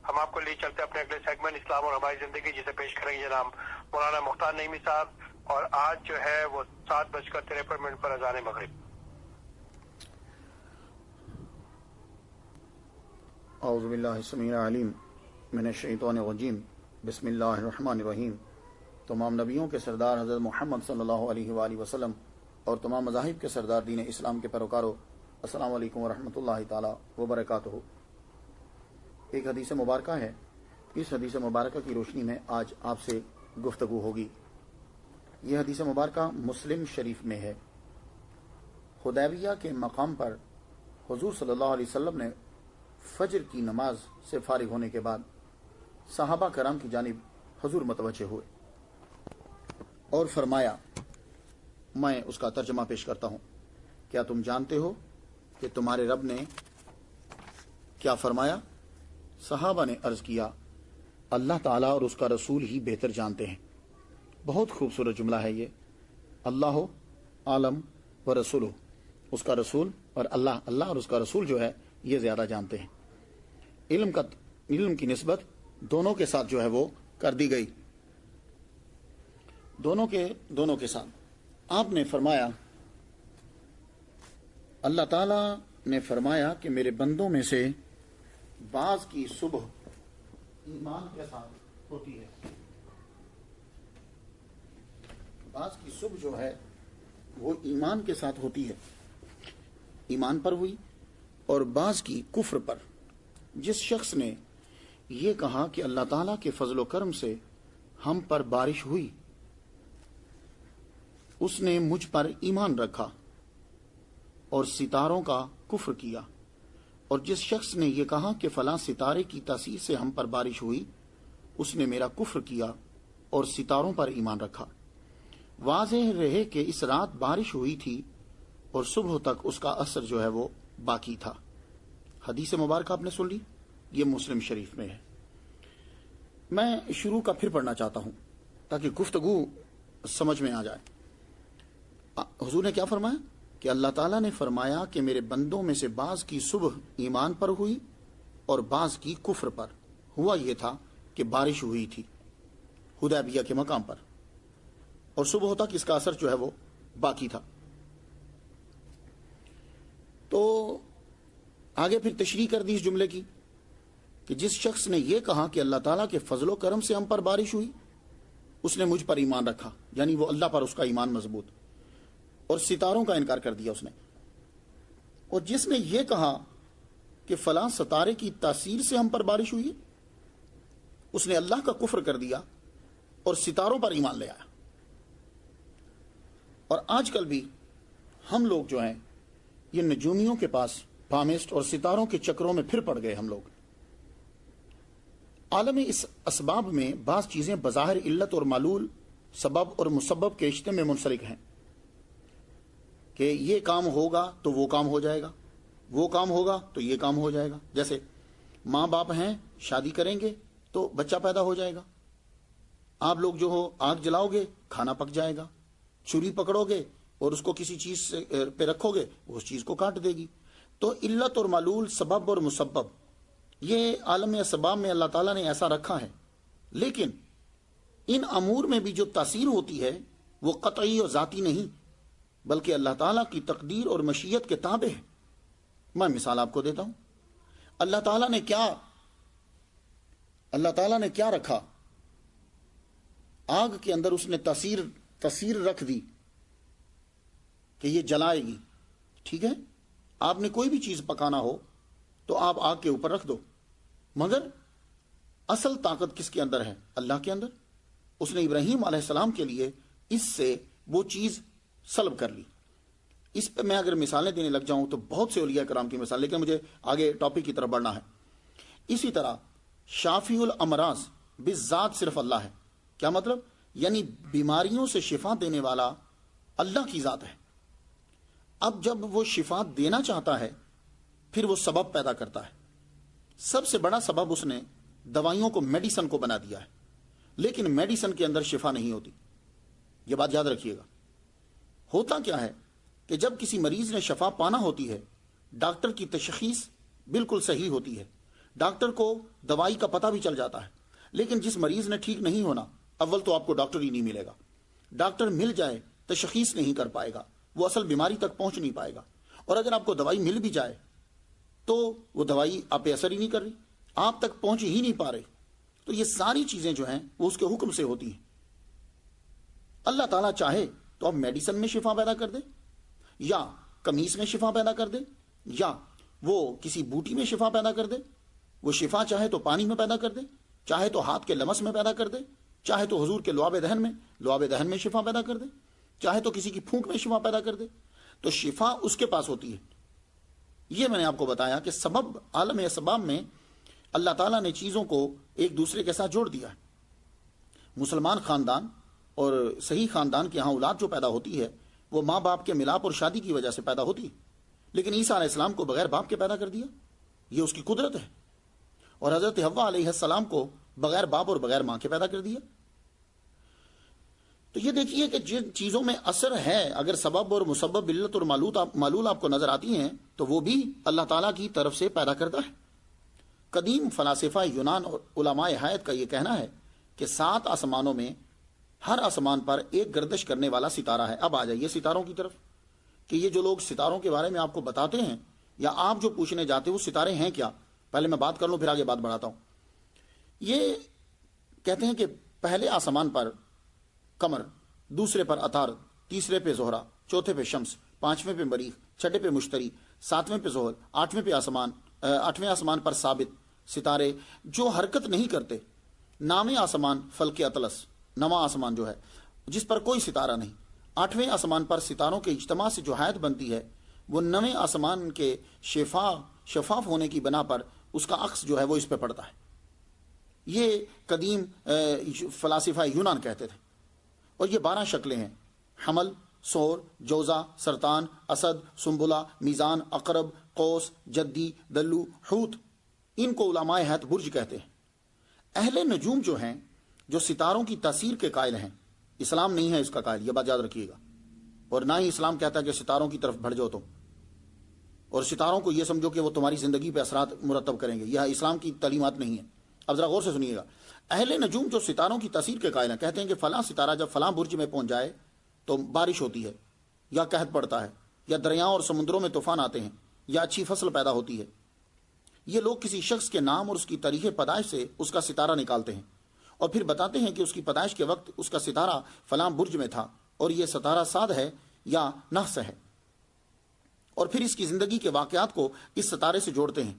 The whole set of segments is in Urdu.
ہم آپ کو لے چلتے اپنے اگلے سیگمنٹ اسلام اور ہماری زندگی، جسے پیش کریں گے جناب مولانا مختار نعیمی صاحب، اور آج جو ہے وہ 7:53 پر اذان مغرب۔ اعوذ باللہ السمیع العلیم من الشیطان الرجیم، بسم اللہ الرحمن الرحیم۔ تمام نبیوں کے سردار حضرت محمد صلی اللہ علیہ وآلہ وسلم اور تمام مذاہب کے سردار دین اسلام کے پیروکاروں، السلام علیکم ورحمۃ اللہ تعالی وبرکاتہ۔ ایک حدیث مبارکہ ہے، اس حدیث مبارکہ کی روشنی میں آج آپ سے گفتگو ہوگی۔ یہ حدیث مبارکہ مسلم شریف میں ہے۔ حدیبیہ کے مقام پر حضور صلی اللہ علیہ وسلم نے فجر کی نماز سے فارغ ہونے کے بعد صحابہ کرام کی جانب حضور متوجہ ہوئے اور فرمایا، میں اس کا ترجمہ پیش کرتا ہوں، کیا تم جانتے ہو کہ تمہارے رب نے کیا فرمایا؟ صحابہ نے عرض کیا، اللہ تعالیٰ اور اس کا رسول ہی بہتر جانتے ہیں۔ بہت خوبصورت جملہ ہے یہ، اللہ عالم و رسول، اس کا رسول اور اللہ اور اس کا رسول جو ہے یہ زیادہ جانتے ہیں۔ علم کی نسبت دونوں کے ساتھ جو ہے وہ کر دی گئی، دونوں کے ساتھ۔ آپ نے فرمایا، اللہ تعالیٰ نے فرمایا کہ میرے بندوں میں سے بعض کی صبح ایمان کے ساتھ ہوتی ہے، بعض کی صبح جو ہے وہ ایمان کے ساتھ ہوتی ہے، ایمان پر ہوئی، اور بعض کی کفر پر۔ جس شخص نے یہ کہا کہ اللہ تعالیٰ کے فضل و کرم سے ہم پر بارش ہوئی، اس نے مجھ پر ایمان رکھا اور ستاروں کا کفر کیا۔ اور جس شخص نے یہ کہا کہ فلاں ستارے کی تاثیر سے ہم پر بارش ہوئی، اس نے میرا کفر کیا اور ستاروں پر ایمان رکھا۔ واضح رہے کہ اس رات بارش ہوئی تھی اور صبح تک اس کا اثر جو ہے وہ باقی تھا۔ حدیث مبارکہ آپ نے سن لی، یہ مسلم شریف میں ہے۔ میں شروع کا پھر پڑھنا چاہتا ہوں تاکہ گفتگو سمجھ میں آ جائے۔ حضور نے کیا فرمایا کہ اللہ تعالیٰ نے فرمایا کہ میرے بندوں میں سے بعض کی صبح ایمان پر ہوئی اور بعض کی کفر پر۔ ہوا یہ تھا کہ بارش ہوئی تھی حدیبیہ کے مقام پر، اور صبح تک اس کا اثر جو ہے وہ باقی تھا۔ تو آگے پھر تشریح کر دی اس جملے کی کہ جس شخص نے یہ کہا کہ اللہ تعالیٰ کے فضل و کرم سے ہم پر بارش ہوئی، اس نے مجھ پر ایمان رکھا، یعنی وہ اللہ پر اس کا ایمان مضبوط، اور ستاروں کا انکار کر دیا اس نے۔ اور جس نے یہ کہا کہ فلاں ستارے کی تاثیر سے ہم پر بارش ہوئی، اس نے اللہ کا کفر کر دیا اور ستاروں پر ایمان لے آیا۔ اور آج کل بھی ہم لوگ جو ہیں یہ نجومیوں کے پاس پامسٹ اور ستاروں کے چکروں میں پھر پڑ گئے ہم لوگ۔ عالم اس اسباب میں بعض چیزیں بظاہر علت اور معلول، سبب اور مسبب کے رشتے میں منسلک ہیں کہ یہ کام ہوگا تو وہ کام ہو جائے گا، وہ کام ہوگا تو یہ کام ہو جائے گا۔ جیسے ماں باپ ہیں، شادی کریں گے تو بچہ پیدا ہو جائے گا، آپ لوگ جو ہو آگ جلاؤ گے کھانا پک جائے گا، چھری پکڑو گے اور اس کو کسی چیز پہ رکھو گے وہ اس چیز کو کاٹ دے گی۔ تو علت اور معلول، سبب اور مسبب، یہ عالم اسباب میں اللہ تعالیٰ نے ایسا رکھا ہے، لیکن ان امور میں بھی جو تاثیر ہوتی ہے وہ قطعی اور ذاتی نہیں، بلکہ اللہ تعالیٰ کی تقدیر اور مشیت کے تابع ہے۔ میں مثال آپ کو دیتا ہوں۔ اللہ تعالیٰ نے کیا رکھا؟ آگ کے اندر اس نے تاثیر رکھ دی کہ یہ جلائے گی، ٹھیک ہے؟ آپ نے کوئی بھی چیز پکانا ہو تو آپ آگ کے اوپر رکھ دو، مگر اصل طاقت کس کے اندر ہے؟ اللہ کے اندر۔ اس نے ابراہیم علیہ السلام کے لیے اس سے وہ چیز سلب کر لی۔ اس پہ میں اگر مثالیں دینے لگ جاؤں تو بہت سے اولیاء کرام کی مثال، لیکن مجھے آگے ٹاپک کی طرف بڑھنا ہے۔ اسی طرح شافی الامراض بالذات صرف اللہ ہے۔ کیا مطلب؟ یعنی بیماریوں سے شفا دینے والا اللہ کی ذات ہے۔ اب جب وہ شفا دینا چاہتا ہے پھر وہ سبب پیدا کرتا ہے۔ سب سے بڑا سبب اس نے دوائیوں کو، میڈیسن کو بنا دیا ہے، لیکن میڈیسن کے اندر شفا نہیں ہوتی، یہ بات یاد رکھیے گا۔ ہوتا کیا ہے کہ جب کسی مریض نے شفا پانا ہوتی ہے، ڈاکٹر کی تشخیص بالکل صحیح ہوتی ہے، ڈاکٹر کو دوائی کا پتہ بھی چل جاتا ہے، لیکن جس مریض نے ٹھیک نہیں ہونا، اول تو آپ کو ڈاکٹر ہی نہیں ملے گا، ڈاکٹر مل جائے تشخیص نہیں کر پائے گا، وہ اصل بیماری تک پہنچ نہیں پائے گا، اور اگر آپ کو دوائی مل بھی جائے تو وہ دوائی آپ پہ اثر ہی نہیں کر رہی، آپ تک پہنچ ہی نہیں پا رہی۔ تو یہ ساری چیزیں جو ہیں وہ اس کے حکم سے ہوتی ہیں۔ اللہ تعالیٰ چاہے تو اب میڈیسن میں شفا پیدا کر دے، یا قمیص میں شفا پیدا کر دے، یا وہ کسی بوٹی میں شفا پیدا کر دے۔ وہ شفا چاہے تو پانی میں پیدا کر دے، چاہے تو ہاتھ کے لمس میں پیدا کر دے، چاہے تو حضور کے لعاب دہن میں شفا پیدا کر دے، چاہے تو کسی کی پھونک میں شفا پیدا کر دے۔ تو شفا اس کے پاس ہوتی ہے۔ یہ میں نے آپ کو بتایا کہ سبب عالم اسباب میں اللہ تعالیٰ نے چیزوں کو ایک دوسرے کے ساتھ جوڑ دیا ہے۔ مسلمان خاندان اور صحیح خاندان کے ہاں اولاد جو پیدا ہوتی ہے وہ ماں باپ کے ملاپ اور شادی کی وجہ سے پیدا ہوتی ہے، لیکن عیسیٰ علیہ السلام کو بغیر باپ کے پیدا کر دیا، یہ اس کی قدرت ہے، اور حضرت حوا علیہ السلام کو بغیر باپ اور بغیر ماں کے پیدا کر دیا۔ تو یہ دیکھیے کہ جن چیزوں میں اثر ہے، اگر سبب اور مسبب، علت اور معلول آپ کو نظر آتی ہیں تو وہ بھی اللہ تعالیٰ کی طرف سے پیدا کرتا ہے۔ قدیم فلاسفہ یونان اور علماء حیات کا یہ کہنا ہے کہ 7 آسمانوں میں ہر آسمان پر ایک گردش کرنے والا ستارہ ہے۔ اب آ جائیے ستاروں کی طرف، کہ یہ جو لوگ ستاروں کے بارے میں آپ کو بتاتے ہیں یا آپ جو پوچھنے جاتے ہیں وہ ستارے ہیں کیا، پہلے میں بات کر لوں پھر آگے بات بڑھاتا ہوں۔ یہ کہتے ہیں کہ پہلے آسمان پر قمر، دوسرے پر عطارد، تیسرے پہ زہرہ، چوتھے پہ شمس، 5ویں پہ مریخ، 6 پہ مشتری، 7ویں پہ زحل، 8ویں آسمان پر ثابت ستارے جو حرکت نہیں کرتے، 9ویں آسمان فلک اطلس، 9واں آسمان جو ہے جس پر کوئی ستارہ نہیں، 8ویں آسمان پر ستاروں کے اجتماع سے جو حیات بنتی ہے وہ 9ویں آسمان کے شفاف ہونے کی بنا پر اس کا عکس جو ہے وہ اس پہ پڑتا ہے۔ یہ قدیم فلاسفہ یونان کہتے تھے۔ اور یہ 12 شکلیں ہیں: حمل، سور، جوزہ، سرطان، اسد، سنبلہ، میزان، عقرب، قوس، جدی، دلو، حوت۔ ان کو علماء حیات برج کہتے ہیں۔ اہل نجوم جو ہیں، جو ستاروں کی تاثیر کے قائل ہیں، اسلام نہیں ہے اس کا قائل، یہ بات یاد رکھیے گا، اور نہ ہی اسلام کہتا ہے کہ ستاروں کی طرف بڑھ جاؤ تم اور ستاروں کو یہ سمجھو کہ وہ تمہاری زندگی پہ اثرات مرتب کریں گے، یہ اسلام کی تعلیمات نہیں ہے۔ اب ذرا غور سے سنیے گا، اہل نجوم جو ستاروں کی تاثیر کے قائل ہیں کہتے ہیں کہ فلاں ستارہ جب فلاں برج میں پہنچ جائے تو بارش ہوتی ہے، یا قحط پڑتا ہے، یا دریاؤں اور سمندروں میں طوفان آتے ہیں، یا اچھی فصل پیدا ہوتی ہے۔ یہ لوگ کسی شخص کے نام اور اس کی تاریخ پیدائش سے اس کا ستارہ نکالتے ہیں اور پھر بتاتے ہیں کہ اس کی پیدائش کے وقت اس کا ستارہ فلاں برج میں تھا اور یہ ستارہ صاد ہے یا نحس ہے، اور پھر اس کی زندگی کے واقعات کو اس ستارے سے جوڑتے ہیں۔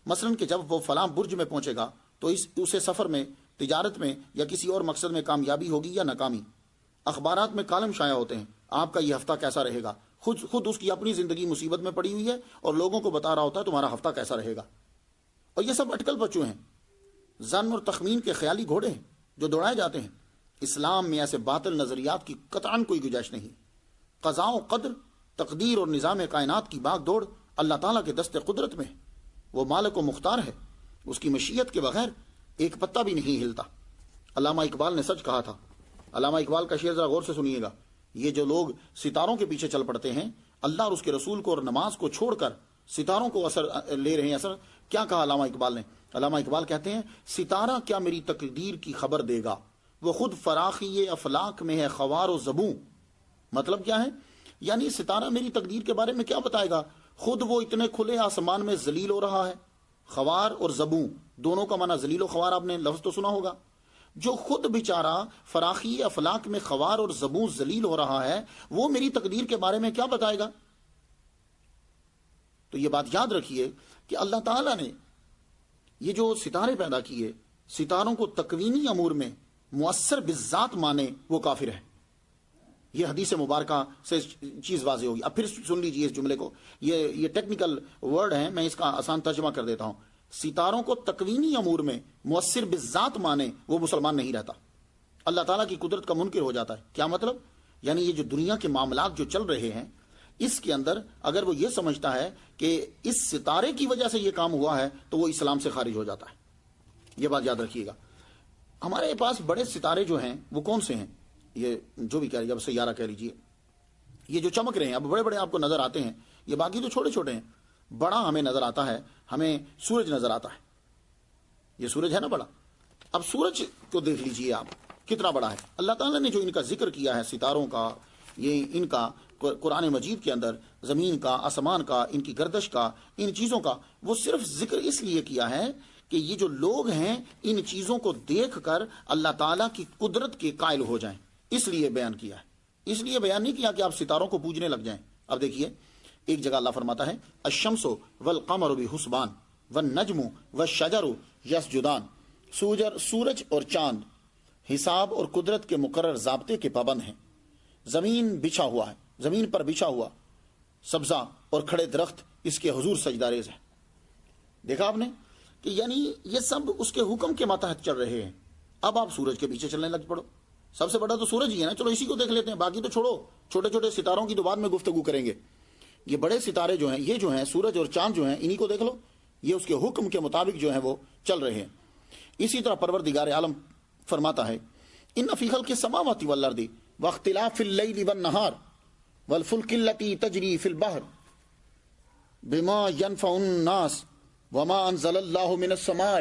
مثلا کہ جب وہ فلاں برج میں پہنچے گا تو اسے سفر میں، تجارت میں یا کسی اور مقصد میں کامیابی ہوگی یا ناکامی۔ اخبارات میں کالم شائع ہوتے ہیں، آپ کا یہ ہفتہ کیسا رہے گا۔ خود اس کی اپنی زندگی مصیبت میں پڑی ہوئی ہے اور لوگوں کو بتا رہا ہوتا ہے تمہارا ہفتہ کیسا رہے گا۔ اور یہ سب اٹکل بچوں ہیں، ظن اور تخمین کے خیالی گھوڑے ہیں جو دوڑائے جاتے ہیں۔ اسلام میں ایسے باطل نظریات کی قطعاً کوئی گنجائش نہیں۔ قضاء و قدر، تقدیر اور نظام کائنات کی باغ دوڑ اللہ تعالیٰ کے دست قدرت میں ہے۔ وہ مالک و مختار ہے، اس کی مشیت کے بغیر ایک پتا بھی نہیں ہلتا۔ علامہ اقبال نے سچ کہا تھا۔ علامہ اقبال کا شعر ذرا غور سے سنیے گا۔ یہ جو لوگ ستاروں کے پیچھے چل پڑتے ہیں، اللہ اور اس کے رسول کو اور نماز کو چھوڑ کر ستاروں کو اثر لے رہے ہیں۔ اثر کیا کہا علامہ اقبال نے؟ علامہ اقبال کہتے ہیں، ستارہ کیا میری تقدیر کی خبر دے گا، وہ خود فراخی افلاک میں ہے خوار و زبوں۔ مطلب کیا ہے؟ یعنی ستارہ میری تقدیر کے بارے میں کیا بتائے گا، خود وہ اتنے کھلے آسمان میں ذلیل ہو رہا ہے۔ خوار اور زبوں دونوں کا معنی ذلیل و خوار، آپ نے لفظ تو سنا ہوگا۔ جو خود بیچارہ فراخی افلاک میں خوار اور زبوں ذلیل ہو رہا ہے، وہ میری تقدیر کے بارے میں کیا بتائے گا؟ تو یہ بات یاد رکھیے کہ اللہ تعالیٰ نے یہ جو ستارے پیدا کیے، ستاروں کو تکوینی امور میں مؤثر بالذات مانے، وہ کافر ہے۔ یہ حدیث مبارکہ سے چیز واضح ہوگی۔ اب پھر سن لیجیے اس جملے کو، یہ ٹیکنیکل ورڈ ہے، میں اس کا آسان ترجمہ کر دیتا ہوں۔ ستاروں کو تکوینی امور میں مؤثر بالذات مانے، وہ مسلمان نہیں رہتا، اللہ تعالیٰ کی قدرت کا منکر ہو جاتا ہے۔ کیا مطلب؟ یعنی یہ جو دنیا کے معاملات جو چل رہے ہیں، اس کے اندر اگر وہ یہ سمجھتا ہے کہ اس ستارے کی وجہ سے یہ کام ہوا ہے تو وہ اسلام سے خارج ہو جاتا ہے۔ یہ بات یاد رکھیے گا۔ ہمارے پاس بڑے ستارے جو ہیں وہ کون سے ہیں؟ یہ جو بھی کہہ رہیے، اب سیارہ کہہ لیجیے، یہ جو چمک رہے ہیں اب بڑے بڑے آپ کو نظر آتے ہیں، یہ باقی تو چھوٹے چھوٹے ہیں۔ بڑا ہمیں نظر آتا ہے، ہمیں سورج نظر آتا ہے، یہ سورج ہے نا بڑا. اب سورج کو دیکھ لیجئے آپ کتنا بڑا ہے. اللہ تعالیٰ نے جو ان کا ذکر کیا ہے ستاروں کا، یہ ان کا قرآن مجید کے اندر، زمین کا، آسمان کا، ان کی گردش کا، ان چیزوں کا، وہ صرف ذکر اس لیے کیا ہے کہ یہ جو لوگ ہیں ان چیزوں کو دیکھ کر اللہ تعالیٰ کی قدرت کے قائل ہو جائیں، اس لیے بیان کیا ہے. اس لیے بیان نہیں کیا کہ آپ ستاروں کو پوجنے لگ جائیں. اب دیکھیے ایک جگہ اللہ فرماتا ہے الشمس والقمر بحسبان والنجم والشجر یسجدان. سورج اور چاند حساب اور قدرت کے مقرر ضابطے کے پابند ہیں. زمین بچھا ہوا ہے، زمین پر بچھا ہوا سبزہ اور کھڑے درخت اس کے حضور سجداریز ہیں. دیکھا آپ نے کہ یعنی یہ سب اس کے حکم کے ماتحت چل رہے ہیں. اب آپ سورج کے پیچھے چلنے لگ پڑو. سب سے بڑا تو سورج ہی ہے نا، چلو اسی کو دیکھ لیتے ہیں، باقی تو چھوڑو، چھوٹے چھوٹے ستاروں کی تو بعد میں گفتگو کریں گے. یہ بڑے ستارے جو ہیں، یہ جو ہیں سورج اور چاند جو ہیں، انہی کو دیکھ لو، یہ اس کے حکم کے مطابق جو ہیں وہ چل رہے ہیں. اسی طرح پروردگار عالم فرماتا ہے ان فی خلق السماوات والارض واختلاف اللیل والنہار والفلک التی تجری فی البحر بما ينفع الناس وما انزل اللہ من السماء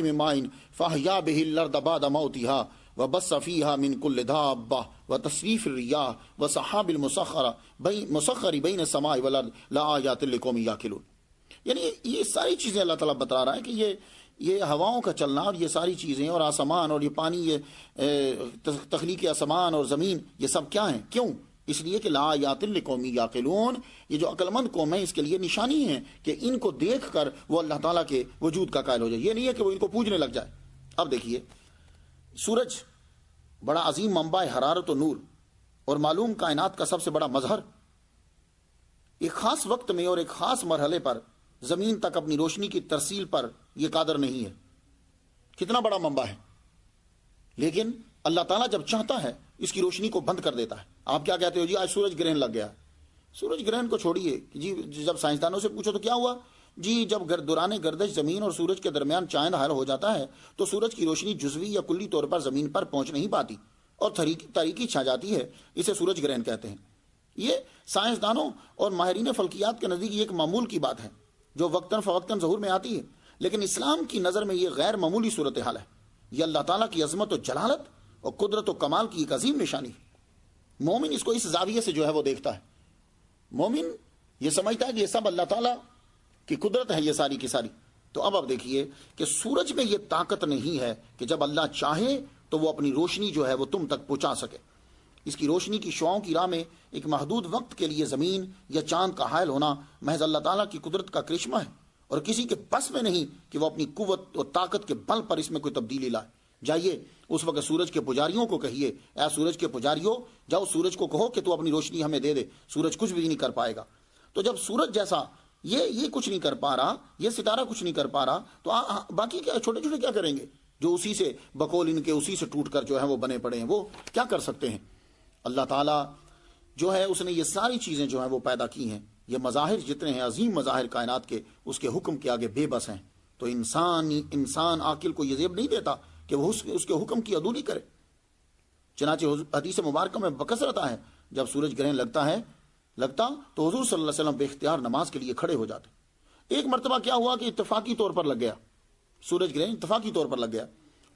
من ماء فاحیا به الارض بعد موتها وبث فيها من كل دابة وتصريف الرياح وسحاب المسخر بين السماء والارض لآيات لقوم يعقلون. یعنی یہ ساری چیزیں اللہ تعالیٰ بتا رہا ہے کہ یہ ہواؤں کا چلنا اور یہ ساری چیزیں اور آسمان اور یہ پانی، یہ تخلیق آسمان اور زمین، یہ سب کیا ہیں؟ کیوں؟ اس لیے کہ لآیات لقوم یعقلون، یہ جو عقل مند قوم ہے اس کے لیے نشانی ہے کہ ان کو دیکھ کر وہ اللہ تعالیٰ کے وجود کا قائل ہو جائے. یہ نہیں ہے کہ وہ ان کو پوجنے لگ جائے. اب دیکھیے سورج بڑا عظیم منبع حرارت و نور اور معلوم کائنات کا سب سے بڑا مظہر، ایک خاص وقت میں اور ایک خاص مرحلے پر زمین تک اپنی روشنی کی ترسیل پر یہ قادر نہیں ہے. کتنا بڑا منبع ہے، لیکن اللہ تعالیٰ جب چاہتا ہے اس کی روشنی کو بند کر دیتا ہے. آپ کیا کہتے ہو جی آج سورج گرہن لگ گیا. سورج گرہن کو چھوڑیے جی، جب سائنسدانوں سے پوچھو تو کیا ہوا جی، جب دوران گردش زمین اور سورج کے درمیان چاند حائل ہو جاتا ہے تو سورج کی روشنی جزوی یا کلی طور پر زمین پر پہنچ نہیں پاتی اور تاریکی چھا جاتی ہے. اسے سورج گرہن کہتے ہیں. یہ سائنسدانوں اور ماہرین فلکیات کے نزدیک یہ ایک معمول کی بات ہے جو وقتاً فوقتاً ظہور میں آتی ہے، لیکن اسلام کی نظر میں یہ غیر معمولی صورتحال ہے. یہ اللہ تعالیٰ کی عظمت و جلالت اور قدرت و کمال کی ایک عظیم نشانی ہے. مومن اس کو اس زاویے سے جو ہے وہ دیکھتا ہے. مومن یہ سمجھتا ہے کہ یہ سب اللہ تعالیٰ کی قدرت ہے یہ ساری کی ساری. تو اب دیکھیے کہ سورج میں یہ طاقت نہیں ہے کہ جب اللہ چاہے تو وہ اپنی روشنی جو ہے وہ تم تک پہنچا سکے. اس کی روشنی کی شعاؤں کی راہ میں ایک محدود وقت کے لیے زمین یا چاند کا حائل ہونا محض اللہ تعالیٰ کی قدرت کا کرشمہ ہے اور کسی کے بس میں نہیں کہ وہ اپنی قوت اور طاقت کے بل پر اس میں کوئی تبدیلی لائے. جائیے اس وقت سورج کے پجاریوں کو کہیے، اے سورج کے پجاریوں، جاؤ سورج کو کہو کہ تو اپنی روشنی ہمیں دے دے. سورج کچھ بھی نہیں کر پائے گا. تو جب سورج جیسا یہ کچھ نہیں کر پا رہا، یہ ستارہ کچھ نہیں کر پا رہا، تو باقی کیا چھوٹے چھوٹے کیا کریں گے جو اسی سے بقول ان کے اسی سے ٹوٹ کر جو ہے وہ بنے پڑے ہیں، وہ کیا کر سکتے ہیں؟ اللہ تعالیٰ جو ہے اس نے یہ ساری چیزیں جو ہیں وہ پیدا کی ہیں. یہ مظاہر جتنے ہیں عظیم مظاہر کائنات کے، اس کے حکم کے آگے بے بس ہیں. تو انسان عاقل کو یہ زیب نہیں دیتا کہ وہ اس کے حکم کی عدولی کرے. چنانچہ حدیث مبارکہ میں بکثرت ہے جب سورج گرہن لگتا تو حضور صلی اللہ علیہ وسلم بے اختیار نماز کے لیے کھڑے ہو جاتے. ایک مرتبہ کیا ہوا کہ اتفاقی طور پر لگ گیا سورج گرہن، اتفاقی طور پر لگ گیا.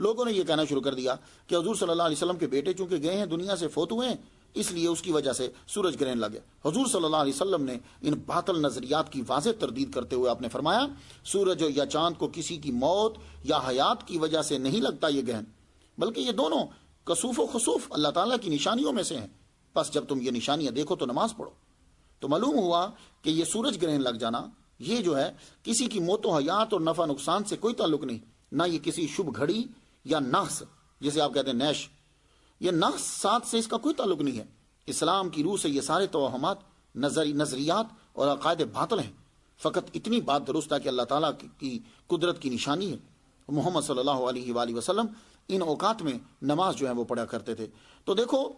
لوگوں نے یہ کہنا شروع کر دیا کہ حضور صلی اللہ علیہ وسلم کے بیٹے چونکہ گئے ہیں دنیا سے، فوت ہوئے ہیں، اس لیے اس کی وجہ سے سورج گرہن لگ گیا. حضور صلی اللہ علیہ وسلم نے ان باطل نظریات کی واضح تردید کرتے ہوئے آپ نے فرمایا سورج یا چاند کو کسی کی موت یا حیات کی وجہ سے نہیں لگتا یہ گرہن، بلکہ یہ دونوں کسوف و خسوف اللہ تعالیٰ کی نشانیوں میں سے ہیں. بس جب تم یہ نشانیاں دیکھو تو نماز پڑھو. تو معلوم ہوا کہ یہ سورج گرہن لگ جانا یہ جو ہے کسی کی موت و حیات اور نفع نقصان سے کوئی تعلق نہیں، نہ یہ کسی شبھ گھڑی یا نحس جسے آپ کہتے ہیں نیش، یہ نحس ساتھ سے اس کا کوئی تعلق نہیں ہے. اسلام کی روح سے یہ سارے توہمات، نظریات اور عقائد باطل ہیں. فقط اتنی بات درست ہے کہ اللہ تعالیٰ کی قدرت کی نشانی ہے. محمد صلی اللہ علیہ وآلہ وسلم ان اوقات میں نماز جو ہے وہ پڑھا کرتے تھے. تو دیکھو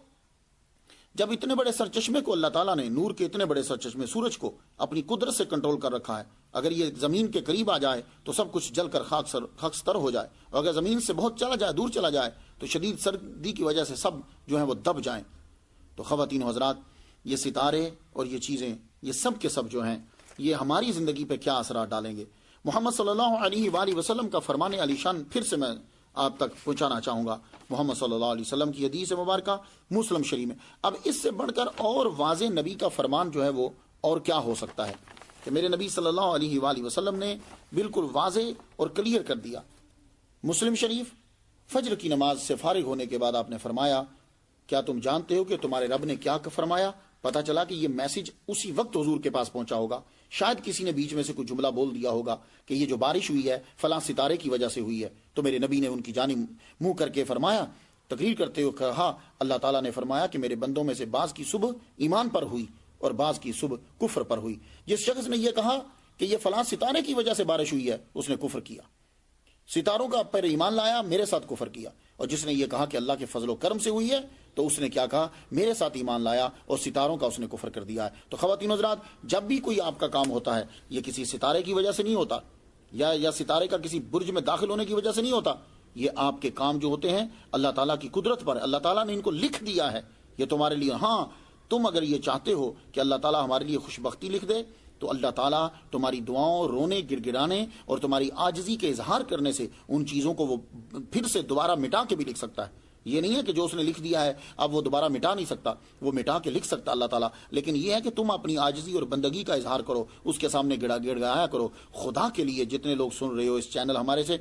جب اتنے بڑے سرچشمے کو اللہ تعالیٰ نے، نور کے اتنے بڑے سرچشمے سورج کو اپنی قدرت سے کنٹرول کر رکھا ہے، اگر یہ زمین کے قریب آ جائے تو سب کچھ جل کر خاکستر ہو جائے، اور اگر زمین سے بہت چلا جائے، دور چلا جائے تو شدید سردی کی وجہ سے سب جو ہیں وہ دب جائیں. تو خواتین و حضرات، یہ ستارے اور یہ چیزیں یہ سب کے سب جو ہیں یہ ہماری زندگی پہ کیا اثرات ڈالیں گے. محمد صلی اللہ علیہ وآلہ وسلم کا فرمان علی شان پھر سے میں آپ تک پہنچانا چاہوں گا. محمد صلی اللہ علیہ وسلم کی حدیث مبارکہ مسلم شریف میں. اب اس سے بڑھ کر اور واضح نبی کا فرمان جو ہے وہ اور کیا ہو سکتا ہے کہ میرے نبی صلی اللہ علیہ وآلہ وسلم نے بالکل واضح اور کلیئر کر دیا. مسلم شریف فجر کی نماز سے فارغ ہونے کے بعد آپ نے فرمایا کیا تم جانتے ہو کہ تمہارے رب نے کیا فرمایا؟ پتا چلا کہ یہ میسج اسی وقت حضور کے پاس پہنچا ہوگا. شاید کسی نے بیچ میں سے کوئی جملہ بول دیا ہوگا کہ یہ جو بارش ہوئی ہے فلاں ستارے کی وجہ سے ہوئی ہے، تو میرے نبی نے ان کی جانب منہ کر کے فرمایا، تقریر کرتے ہوئے کہا اللہ تعالیٰ نے فرمایا کہ میرے بندوں میں سے بعض کی صبح ایمان پر ہوئی اور بعض کی صبح کفر پر ہوئی. جس شخص نے یہ کہا کہ یہ فلاں ستارے کی وجہ سے بارش ہوئی ہے اس نے کفر کیا، ستاروں کا پر ایمان لایا، میرے ساتھ کفر کیا. اور جس نے یہ کہا کہ اللہ کے فضل و کرم سے ہوئی ہے تو اس نے کیا کہا، میرے ساتھ ایمان لایا اور ستاروں کا اس نے کفر کر دیا ہے. تو خواتین حضرات، جب بھی کوئی آپ کا کام ہوتا ہے یہ کسی ستارے کی وجہ سے نہیں ہوتا یا ستارے کا کسی برج میں داخل ہونے کی وجہ سے نہیں ہوتا. یہ آپ کے کام جو ہوتے ہیں اللہ تعالیٰ کی قدرت پر، اللہ تعالیٰ نے ان کو لکھ دیا ہے یہ تمہارے لیے. ہاں تم اگر یہ چاہتے ہو کہ اللہ تعالیٰ ہمارے لیے خوش بختی لکھ دے تو اللہ تعالیٰ تمہاری دعاؤں، رونے گر گرانے اور تمہاری عاجزی کے اظہار کرنے سے ان چیزوں کو وہ پھر سے دوبارہ مٹا کے بھی لکھ سکتا ہے. یہ نہیں ہے کہ جو اس نے لکھ دیا ہے اب وہ دوبارہ مٹا نہیں سکتا، وہ مٹا کے لکھ سکتا اللہ تعالیٰ. لیکن یہ ہے کہ تم اپنی عاجزی اور بندگی کا اظہار کرو، اس کے سامنے گڑ گایا کرو. خدا کے لیے جتنے لوگ سن رہے ہو اس چینل ہمارے سے،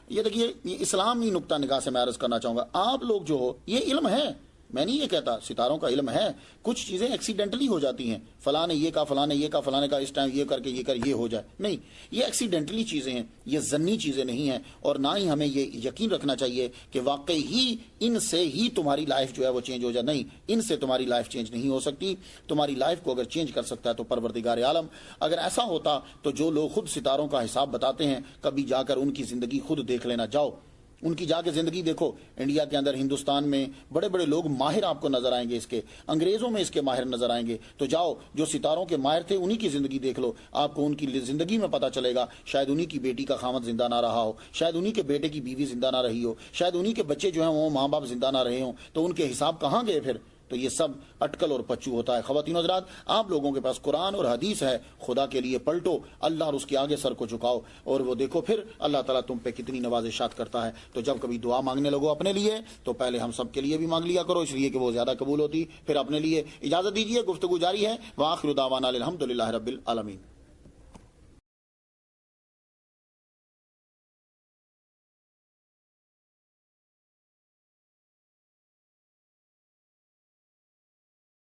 یہ دیکھیے یہ اسلامی نقطہ نگاہ سے میں عرض کرنا چاہوں گا. آپ لوگ جو ہو یہ علم ہے، میں نہیں یہ کہتا، ستاروں کا علم ہے. کچھ چیزیں ایکسیڈنٹلی ہو جاتی ہیں، فلاں نے یہ کہا، فلاں نے یہ کہا، فلاں نے کہا اس ٹائم یہ کر کے یہ ہو جائے. نہیں، یہ ایکسیڈنٹلی چیزیں ہیں، یہ ضنی چیزیں نہیں ہیں. اور نہ ہی ہمیں یہ یقین رکھنا چاہیے کہ واقعی ہی ان سے ہی تمہاری لائف جو ہے وہ چینج ہو جائے. نہیں، ان سے تمہاری لائف چینج نہیں ہو سکتی. تمہاری لائف کو اگر چینج کر سکتا ہے تو پروردگار عالم. اگر ایسا ہوتا تو جو لوگ خود ستاروں کا حساب بتاتے ہیں کبھی جا کر ان کی زندگی خود دیکھ لینا. جاؤ ان کی جا کے زندگی دیکھو. انڈیا کے اندر، ہندوستان میں بڑے بڑے لوگ ماہر آپ کو نظر آئیں گے اس کے، انگریزوں میں اس کے ماہر نظر آئیں گے. تو جاؤ جو ستاروں کے ماہر تھے انہی کی زندگی دیکھ لو، آپ کو ان کی زندگی میں پتہ چلے گا. شاید انہی کی بیٹی کا خامد زندہ نہ رہا ہو، شاید انہی کے بیٹے کی بیوی زندہ نہ رہی ہو، شاید انہی کے بچے جو ہیں وہ ماں باپ زندہ نہ رہے ہوں. تو ان کے حساب کہاں گئے پھر؟ تو یہ سب اٹکل اور پچو ہوتا ہے. خواتین و حضرات، آپ لوگوں کے پاس قرآن اور حدیث ہے، خدا کے لیے پلٹو، اللہ اور اس کے آگے سر کو جھکاؤ اور وہ دیکھو پھر اللہ تعالیٰ تم پہ کتنی نوازشات کرتا ہے. تو جب کبھی دعا مانگنے لگو اپنے لیے تو پہلے ہم سب کے لیے بھی مانگ لیا کرو، اس لیے کہ وہ زیادہ قبول ہوتی. پھر اپنے لیے اجازت دیجیے، گفتگو جاری ہے. وآخر دعوانا الحمدللہ رب العالمین.